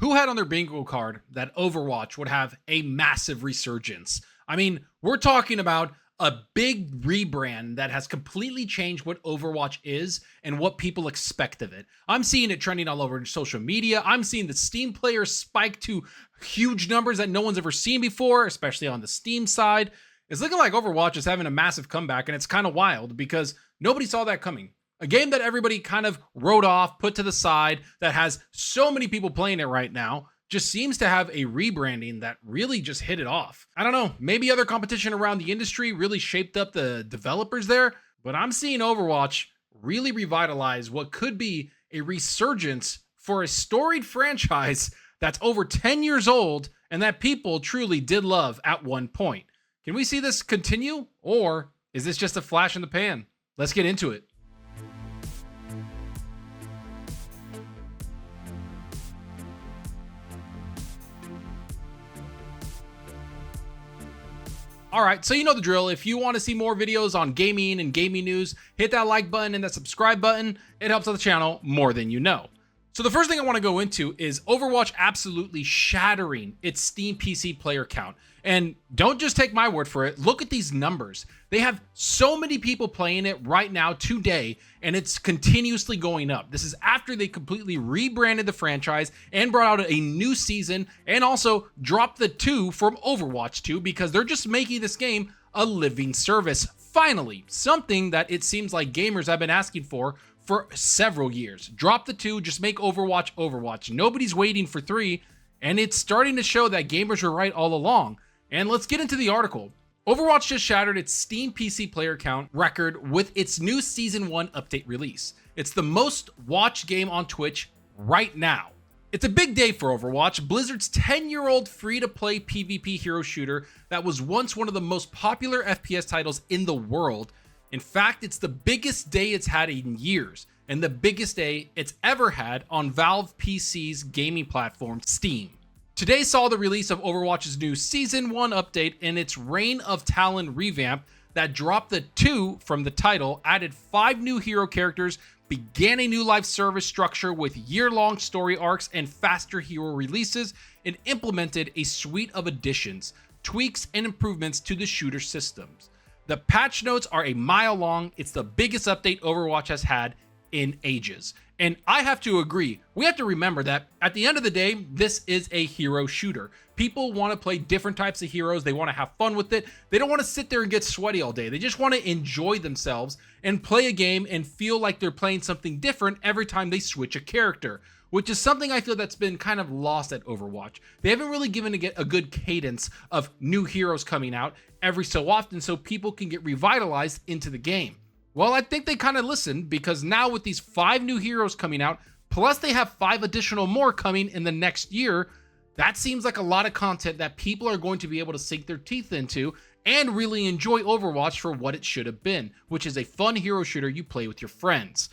Who had on their bingo card that Overwatch would have a massive resurgence? I mean, we're talking about a big rebrand that has completely changed what Overwatch is and what people expect of it. I'm seeing it trending all over social media. I'm seeing the Steam players spike to huge numbers that no one's ever seen before, especially on the Steam side. It's looking like Overwatch is having a massive comeback, and it's kind of wild because nobody saw that coming. A game that everybody kind of wrote off, put to the side, that has so many people playing it right now, just seems to have a rebranding that really just hit it off. I don't know, maybe other competition around the industry really shaped up the developers there, but I'm seeing Overwatch really revitalize what could be a resurgence for a storied franchise that's over 10 years old and that people truly did love at one point. Can we see this continue, or is this just a flash in the pan? Let's get into it. All right, so you know the drill. If you want to see more videos on gaming and gaming news, hit that like button and that subscribe button. It helps out the channel more than you know. So the first thing I want to go into is Overwatch absolutely shattering its Steam PC player count. And don't just take my word for it. Look at these numbers. They have so many people playing it right now today, and it's continuously going up. This is after they completely rebranded the franchise and brought out a new season and also dropped the 2 from Overwatch 2 because they're just making this game a living service. Finally, something that it seems like gamers have been asking for several years. Drop the 2, just make Overwatch Overwatch. Nobody's waiting for 3, and it's starting to show that gamers were right all along. And let's get into the article. Overwatch just shattered its Steam PC player count record with its new Season 1 update release. It's the most watched game on Twitch right now. It's a big day for Overwatch, Blizzard's 10-year-old free-to-play PvP hero shooter that was once one of the most popular FPS titles in the world. In fact, it's the biggest day it's had in years, and the biggest day it's ever had on Valve PC's gaming platform, Steam. Today saw the release of Overwatch's new Season 1 update and its Reign of Talon revamp that dropped the 2 from the title, added 5 new hero characters, began a new live service structure with year-long story arcs and faster hero releases, and implemented a suite of additions, tweaks, and improvements to the shooter systems. The patch notes are a mile long. It's the biggest update Overwatch has had in ages. And I have to agree, we have to remember that at the end of the day, this is a hero shooter. People want to play different types of heroes. They want to have fun with it. They don't want to sit there and get sweaty all day. They just want to enjoy themselves and play a game and feel like they're playing something different every time they switch a character, which is something I feel that's been kind of lost at Overwatch. They haven't really given a good cadence of new heroes coming out every so often so people can get revitalized into the game. Well, I think they kind of listened, because now with these 5 new heroes coming out, plus they have 5 additional more coming in the next year, that seems like a lot of content that people are going to be able to sink their teeth into and really enjoy Overwatch for what it should have been, which is a fun hero shooter you play with your friends.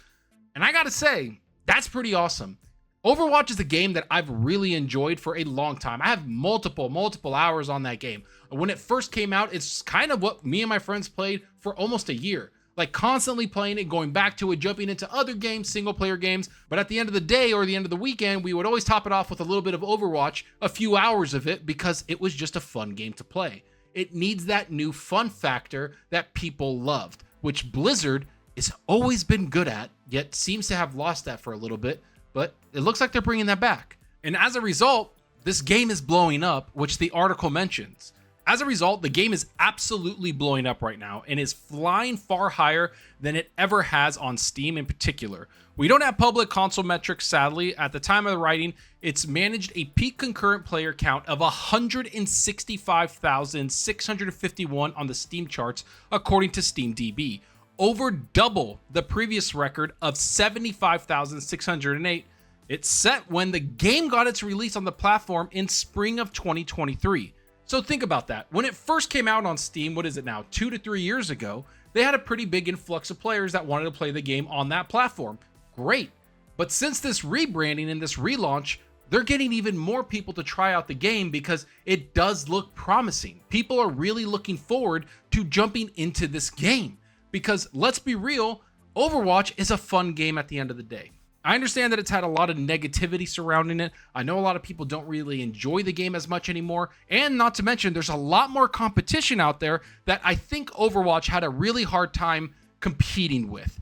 And I gotta say, that's pretty awesome. Overwatch is a game that I've really enjoyed for a long time. I have multiple hours on that game. When it first came out, it's kind of what me and my friends played for almost a year. Like constantly playing it, going back to it, jumping into other games, single player games. But at the end of the day or the end of the weekend, we would always top it off with a little bit of Overwatch, a few hours of it, because it was just a fun game to play. It needs that new fun factor that people loved, which Blizzard has always been good at, yet seems to have lost that for a little bit. But it looks like they're bringing that back. And as a result, this game is blowing up, which the article mentions. As a result, the game is absolutely blowing up right now and is flying far higher than it ever has on Steam in particular. We don't have public console metrics, sadly. At the time of the writing, it's managed a peak concurrent player count of 165,651 on the Steam charts, according to SteamDB. Over double the previous record of 75,608. It's set when the game got its release on the platform in spring of 2023. So think about that. When it first came out on Steam, what is it now, 2 to 3 years ago, they had a pretty big influx of players that wanted to play the game on that platform. Great. But since this rebranding and this relaunch, they're getting even more people to try out the game because it does look promising. People are really looking forward to jumping into this game because, let's be real, Overwatch is a fun game at the end of the day. I understand that it's had a lot of negativity surrounding it. I know a lot of people don't really enjoy the game as much anymore. And not to mention, there's a lot more competition out there that I think Overwatch had a really hard time competing with.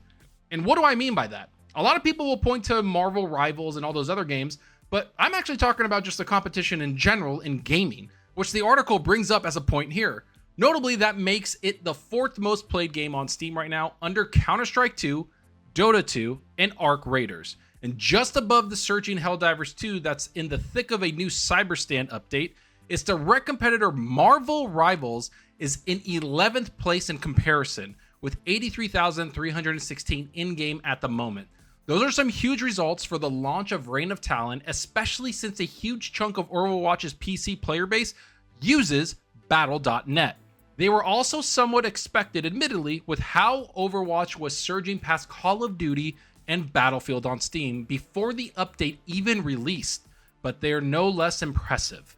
And what do I mean by that? A lot of people will point to Marvel Rivals and all those other games, but I'm actually talking about just the competition in general in gaming, which the article brings up as a point here. Notably, that makes it the 4th most played game on Steam right now, under Counter-Strike 2, Dota 2, and Arc Raiders. And just above the surging Helldivers 2 that's in the thick of a new Cyberstand update, its direct competitor Marvel Rivals is in 11th place in comparison, with 83,316 in-game at the moment. Those are some huge results for the launch of Reign of Talon, especially since a huge chunk of Overwatch's PC player base uses Battle.net. They were also somewhat expected, admittedly, with how Overwatch was surging past Call of Duty and Battlefield on Steam before the update even released, but they are no less impressive.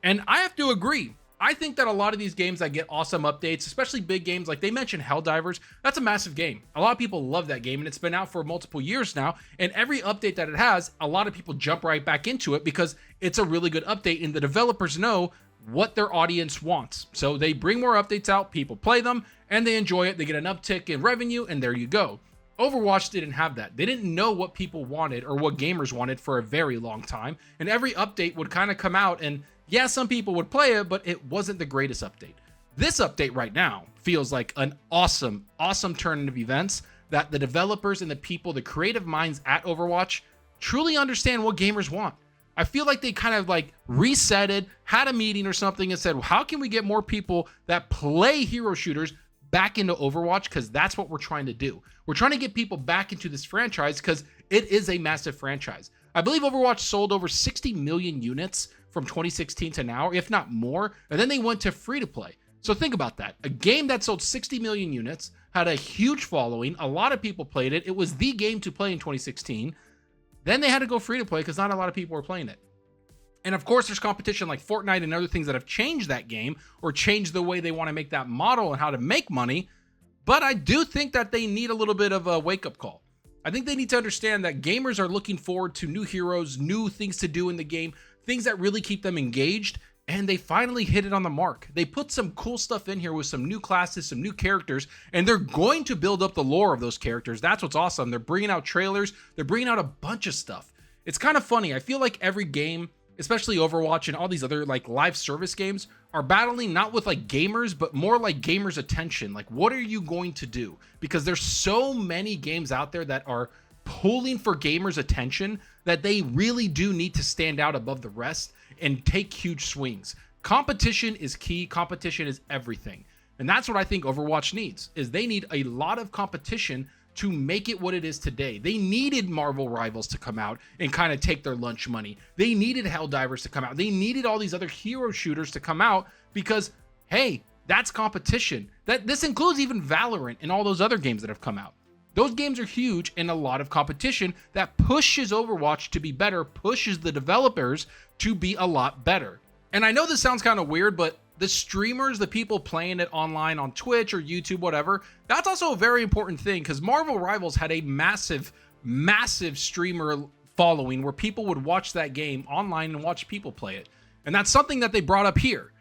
And I have to agree, I think that a lot of these games that get awesome updates, especially big games, like they mentioned Helldivers, that's a massive game. A lot of people love that game, and it's been out for multiple years now, and every update that it has, a lot of people jump right back into it because it's a really good update, and the developers know what their audience wants. So they bring more updates out, people play them, and they enjoy it. They get an uptick in revenue, and there you go. Overwatch didn't have that. They didn't know what people wanted or what gamers wanted for a very long time, and every update would kind of come out, and yeah, some people would play it, but it wasn't the greatest update. This update right now feels like an awesome turn of events that the developers and the people, the creative minds at Overwatch, truly understand what gamers want. I feel like they kind of like reset it, had a meeting or something, and said, well, how can we get more people that play hero shooters back into Overwatch? Because that's what we're trying to do. We're trying to get people back into this franchise because it is a massive franchise. I believe Overwatch sold over 60 million units from 2016 to now, if not more, and then they went to free to play. So think about that. A game that sold 60 million units, had a huge following, a lot of people played it, it was the game to play in 2016. Then they had to go free to play because not a lot of people were playing it. And of course, there's competition like Fortnite and other things that have changed that game or changed the way they want to make that model and how to make money. But I do think that they need a little bit of a wake-up call. I think they need to understand that gamers are looking forward to new heroes, new things to do in the game, things that really keep them engaged. And they finally hit it on the mark. They put some cool stuff in here with some new classes, some new characters, and they're going to build up the lore of those characters. That's what's awesome. They're bringing out trailers. They're bringing out a bunch of stuff. It's kind of funny. I feel like every game, especially Overwatch and all these other like live service games, are battling not with like gamers, but more like gamers' attention. Like, what are you going to do? Because there's so many games out there that are pulling for gamers' attention that they really do need to stand out above the rest and take huge swings. Competition is key. Competition is everything. And that's what I think Overwatch needs, is they need a lot of competition to make it what it is today. They needed Marvel Rivals to come out and kind of take their lunch money. They needed Helldivers to come out. They needed all these other hero shooters to come out because, hey, that's competition. This includes even Valorant and all those other games that have come out. Those games are huge and a lot of competition that pushes Overwatch to be better, pushes the developers to be a lot better. And I know this sounds kind of weird, but the streamers, the people playing it online on Twitch or YouTube, whatever, that's also a very important thing because Marvel Rivals had a massive streamer following where people would watch that game online and watch people play it. And that's something that they brought up here.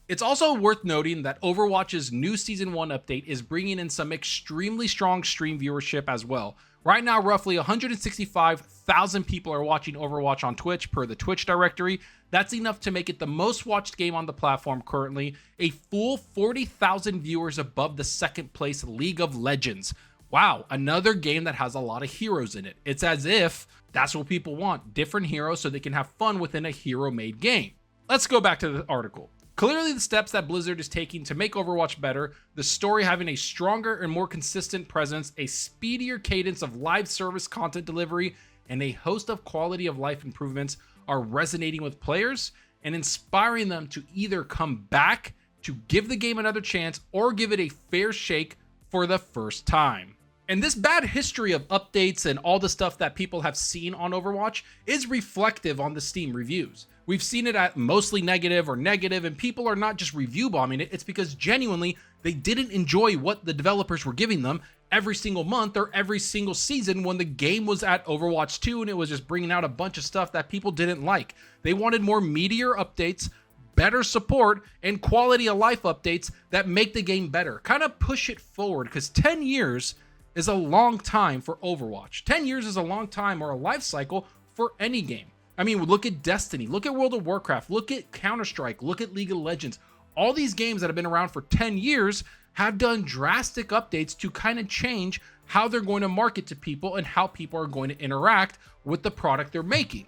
It's also worth noting that Overwatch's new Season 1 update is bringing in some extremely strong stream viewership as well. Right now, roughly 165,000 people are watching Overwatch on Twitch per the Twitch directory. That's enough to make it the most watched game on the platform currently, a full 40,000 viewers above the second place League of Legends. Wow, another game that has a lot of heroes in it. It's as if that's what people want, different heroes so they can have fun within a hero-made game. Let's go back to the article. Clearly, the steps that Blizzard is taking to make Overwatch better, the story having a stronger and more consistent presence, a speedier cadence of live service content delivery, and a host of quality of life improvements are resonating with players and inspiring them to either come back to give the game another chance or give it a fair shake for the first time. And this bad history of updates and all the stuff that people have seen on Overwatch is reflective on the Steam reviews. We've seen it at mostly negative, and people are not just review bombing it. It's because genuinely they didn't enjoy what the developers were giving them, every single month or every single season when the game was at Overwatch 2 and it was just bringing out a bunch of stuff that people didn't like. They wanted more meatier updates, better support, and quality of life updates that make the game better. Kind of push it forward, because 10 years is a long time for Overwatch. 10 years is a long time, or a life cycle, for any game. I mean, look at Destiny, look at World of Warcraft, look at Counter-Strike, look at League of Legends. All these games that have been around for 10 years have done drastic updates to kind of change how they're going to market to people and how people are going to interact with the product they're making.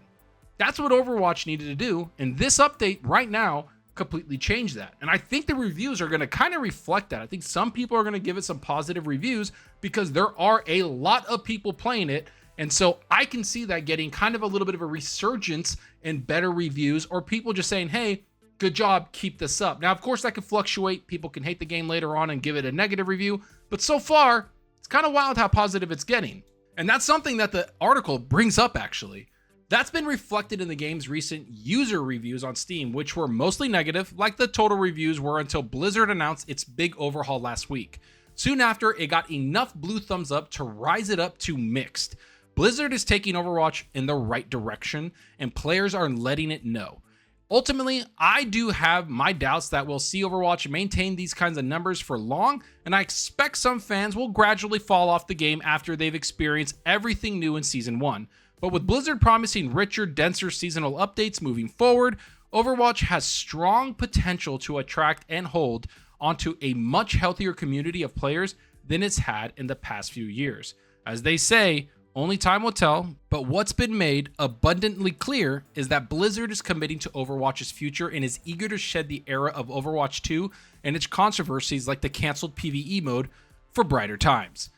That's what Overwatch needed to do, and this update right now completely changed that. And I think the reviews are going to kind of reflect that. I think some people are going to give it some positive reviews because there are a lot of people playing it, and so I can see that getting kind of a little bit of a resurgence in better reviews, or people just saying, hey, good job, keep this up. Now, of course, that can fluctuate. People can hate the game later on and give it a negative review, but so far, it's kind of wild how positive it's getting. And that's something that the article brings up, actually. That's been reflected in the game's recent user reviews on Steam, which were mostly negative, like the total reviews were until Blizzard announced its big overhaul last week. Soon after, it got enough blue thumbs up to rise it up to mixed. Blizzard is taking Overwatch in the right direction, and players are letting it know. Ultimately, I do have my doubts that we'll see Overwatch maintain these kinds of numbers for long, and I expect some fans will gradually fall off the game after they've experienced everything new in Season 1. But with Blizzard promising richer, denser seasonal updates moving forward, Overwatch has strong potential to attract and hold onto a much healthier community of players than it's had in the past few years. As they say, only time will tell, but what's been made abundantly clear is that Blizzard is committing to Overwatch's future and is eager to shed the era of Overwatch 2 and its controversies like the canceled PvE mode for brighter times.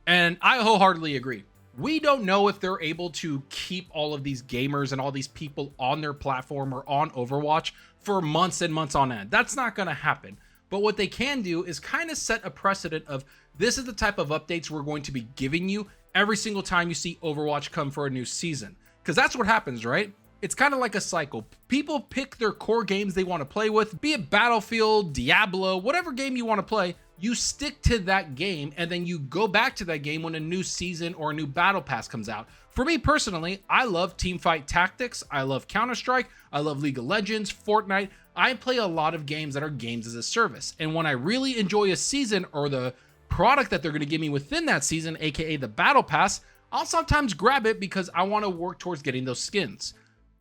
And I wholeheartedly agree. We don't know if they're able to keep all of these gamers and all these people on their platform or on Overwatch for months and months on end. That's not going to happen. But what they can do is kind of set a precedent of this is the type of updates we're going to be giving you every single time you see Overwatch come for a new season. Because that's what happens, right? It's kind of like a cycle. People pick their core games they want to play with, be it Battlefield, Diablo, whatever game you want to play. You stick to that game, and then you go back to that game when a new season or a new battle pass comes out. For me personally, I love Teamfight Tactics, I love Counter-Strike, I love League of Legends, Fortnite. I play a lot of games that are games as a service. And when I really enjoy a season or the product that they're going to give me within that season, aka the battle pass, I'll sometimes grab it because I want to work towards getting those skins.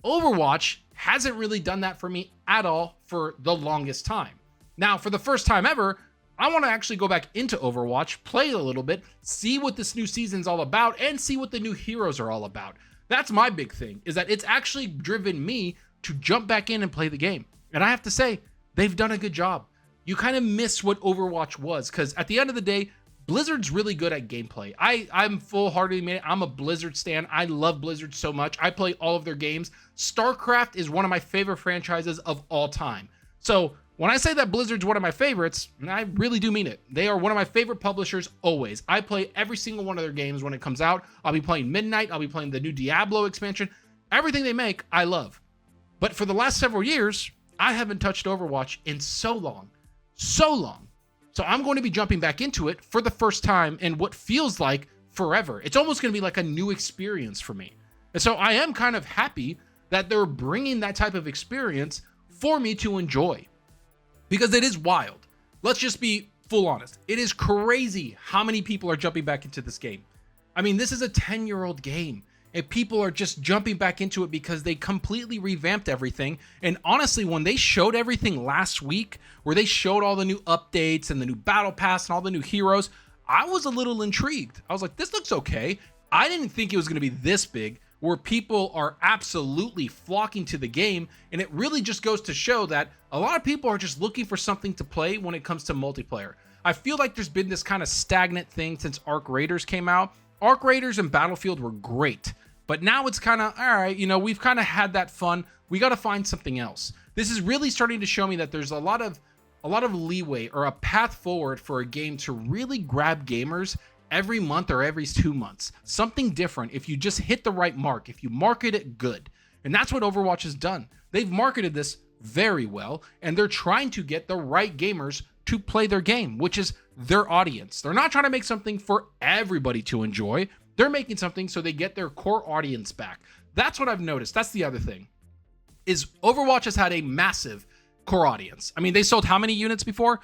Overwatch hasn't really done that for me at all for the longest time. Now, for the first time ever, I want to actually go back into Overwatch, play a little bit, see what this new season's all about, and see what the new heroes are all about. That's my big thing, is that it's actually driven me to jump back in and play the game. And I have to say, they've done a good job. You kind of miss what Overwatch was, because at the end of the day, Blizzard's really good at gameplay. I'm full-heartedly, I'm a Blizzard stan. I love Blizzard so much. I play all of their games. StarCraft is one of my favorite franchises of all time. So when I say that Blizzard's one of my favorites, I really do mean it. They are one of my favorite publishers always. I play every single one of their games when it comes out. I'll be playing Midnight. I'll be playing the new Diablo expansion. Everything they make, I love. But for the last several years, I haven't touched Overwatch in so long. So long. So I'm going to be jumping back into it for the first time in what feels like forever. It's almost going to be like a new experience for me. And so I am kind of happy that they're bringing that type of experience for me to enjoy. Because it is wild. Let's just be full honest. It is crazy how many people are jumping back into this game. I mean, this is a 10-year-old game. And people are just jumping back into it because they completely revamped everything. And honestly, when they showed everything last week, where they showed all the new updates and the new battle pass and all the new heroes, I was a little intrigued. I was like, this looks okay. I didn't think it was going to be this big, where people are absolutely flocking to the game. And it really just goes to show that a lot of people are just looking for something to play when it comes to multiplayer. I feel like there's been this kind of stagnant thing since Arc Raiders came out. Arc Raiders and Battlefield were great. But now it's kind of, all right, we've kind of had that fun. We got to find something else. This is really starting to show me that there's a lot of leeway or a path forward for a game to really grab gamers every month or every 2 months. Something different if you just hit the right mark, if you market it good. And that's what Overwatch has done. They've marketed this very well, and they're trying to get the right gamers to play their game, which is their audience. They're not trying to make something for everybody to enjoy. They're making something so they get their core audience back. That's what I've noticed. That's the other thing, is Overwatch has had a massive core audience. I mean, they sold how many units before?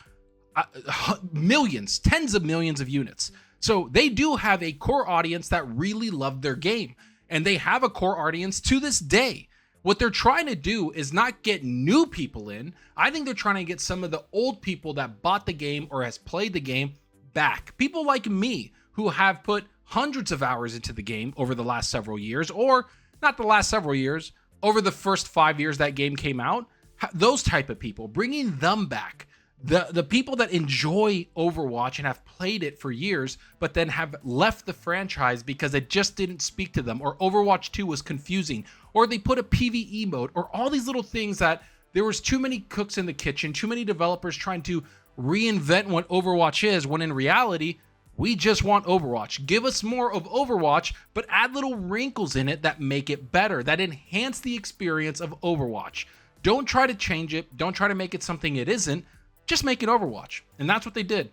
Millions, tens of millions of units. So they do have a core audience that really loved their game. And they have a core audience to this day. What they're trying to do is not get new people in. I think they're trying to get some of the old people that bought the game or has played the game back. People like me who have put hundreds of hours into the game over the last several years, or not the last several years, over the first 5 years that game came out. Those type of people, bringing them back. The people that enjoy Overwatch and have played it for years, but then have left the franchise because it just didn't speak to them, or Overwatch 2 was confusing, or they put a PvE mode, or all these little things that there was too many cooks in the kitchen, too many developers trying to reinvent what Overwatch is, when in reality, we just want Overwatch. Give us more of Overwatch, but add little wrinkles in it that make it better, that enhance the experience of Overwatch. Don't try to change it. Don't try to make it something it isn't. Just make it Overwatch. And that's what they did.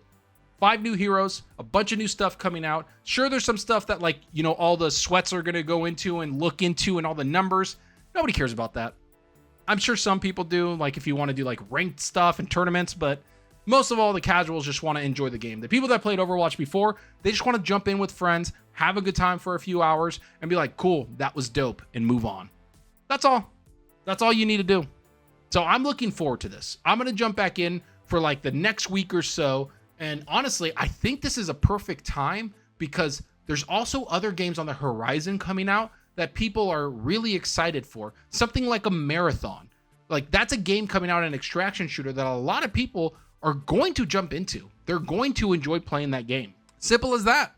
5 new heroes, a bunch of new stuff coming out. Sure, there's some stuff that, like, you know, all the sweats are going to go into and look into and all the numbers. Nobody cares about that. I'm sure some people do, like if you want to do like ranked stuff and tournaments, but most of all, the casuals just want to enjoy the game. The people that played Overwatch before, they just want to jump in with friends, have a good time for a few hours, and be like, cool, that was dope, and move on. That's all. That's all you need to do. So I'm looking forward to this. I'm going to jump back in for like the next week or so. And honestly, I think this is a perfect time because there's also other games on the horizon coming out that people are really excited for. Something like a Marathon. Like, that's a game coming out, an extraction shooter that a lot of people are going to jump into. They're going to enjoy playing that game. Simple as that.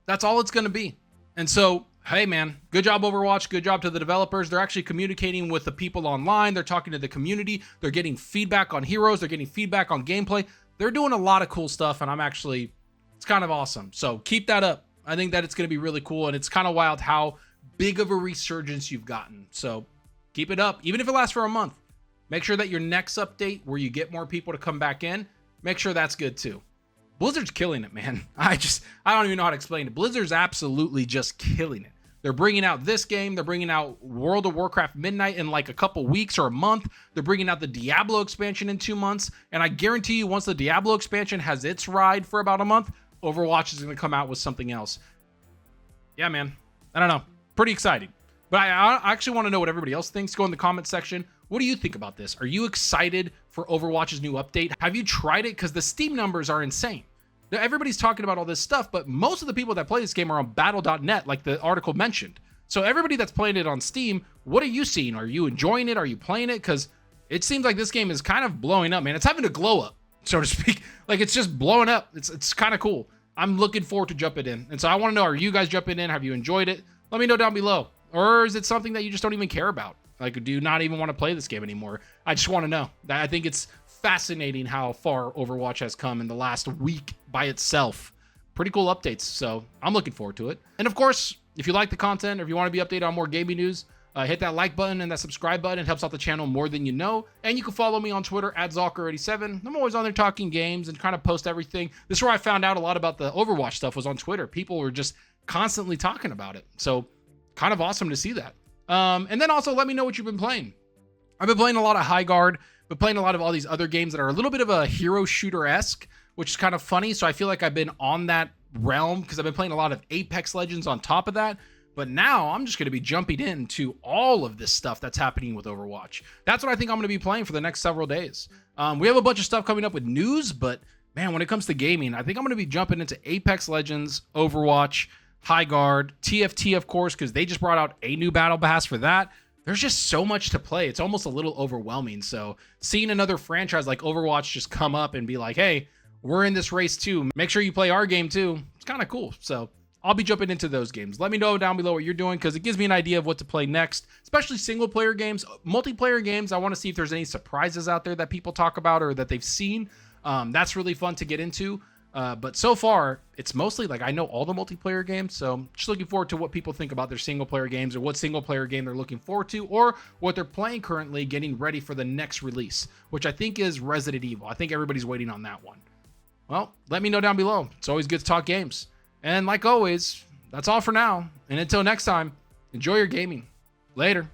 That's all it's going to be. And so, hey man, good job Overwatch, good job to the developers. They're actually communicating with the people online. They're talking to the community. They're getting feedback on heroes. They're getting feedback on gameplay. They're doing a lot of cool stuff, and it's kind of awesome. So keep that up. I think that it's going to be really cool, and it's kind of wild how big of a resurgence you've gotten. So keep it up, even if it lasts for a month. Make sure that your next update, where you get more people to come back in, make sure that's good too. Blizzard's killing it, man. I don't even know how to explain it. Blizzard's absolutely just killing it. They're bringing out this game. They're bringing out World of Warcraft Midnight in like a couple weeks or a month. They're bringing out the Diablo expansion in 2 months. And I guarantee you, once the Diablo expansion has its ride for about a month, Overwatch is going to come out with something else. Yeah, man. I don't know. Pretty exciting. But I actually want to know what everybody else thinks. Go in the comment section. What do you think about this? Are you excited for Overwatch's new update? Have you tried it? Because the Steam numbers are insane. Everybody's talking about all this stuff, but most of the people that play this game are on battle.net, like the article mentioned. So everybody that's playing it on Steam, what are you seeing? Are you enjoying it? Are you playing it? Because it seems like this game is kind of blowing up, man. It's having a glow up, so to speak. Like, it's just blowing up. It's kind of cool. I'm looking forward to jumping in. And so I want to know, are you guys jumping in? Have you enjoyed it? Let me know down below. Or is it something that you just don't even care about? Like, do you not even want to play this game anymore? I just want to know. I think it's fascinating how far Overwatch has come in the last week by itself. Pretty cool updates, so I'm looking forward to it. And of course, if you like the content or if you want to be updated on more gaming news, hit that like button and that subscribe button. It helps out the channel more than you know. And you can follow me on Twitter at Zalker87. I'm always on there talking games and kind of post everything. This is where I found out a lot about the Overwatch stuff, was on Twitter. People were just constantly talking about it. So kind of awesome to see that. And then also let me know what you've been playing. I've been playing a lot of High Guard, but playing a lot of all these other games that are a little bit of a hero shooter-esque, which is kind of funny. So I feel like I've been on that realm because I've been playing a lot of Apex Legends on top of that. But now I'm just going to be jumping into all of this stuff that's happening with Overwatch. That's what I think I'm going to be playing for the next several days. We have a bunch of stuff coming up with news, but man, when it comes to gaming, I think I'm going to be jumping into Apex Legends, Overwatch, High Guard, TFT, of course, because they just brought out a new battle pass for that. There's just so much to play. It's almost a little overwhelming. So seeing another franchise like Overwatch just come up and be like, hey, we're in this race too. Make sure you play our game too. It's kind of cool. So I'll be jumping into those games. Let me know down below what you're doing, because it gives me an idea of what to play next, especially single player games. Multiplayer games, I want to see if there's any surprises out there that people talk about or that they've seen. That's really fun to get into. But so far, it's mostly like I know all the multiplayer games, so just looking forward to what people think about their single player games or what single player game they're looking forward to or what they're playing currently, getting ready for the next release, which I think is Resident Evil. I think everybody's waiting on that one. Well, let me know down below. It's always good to talk games. And like always, that's all for now. And until next time, enjoy your gaming. Later.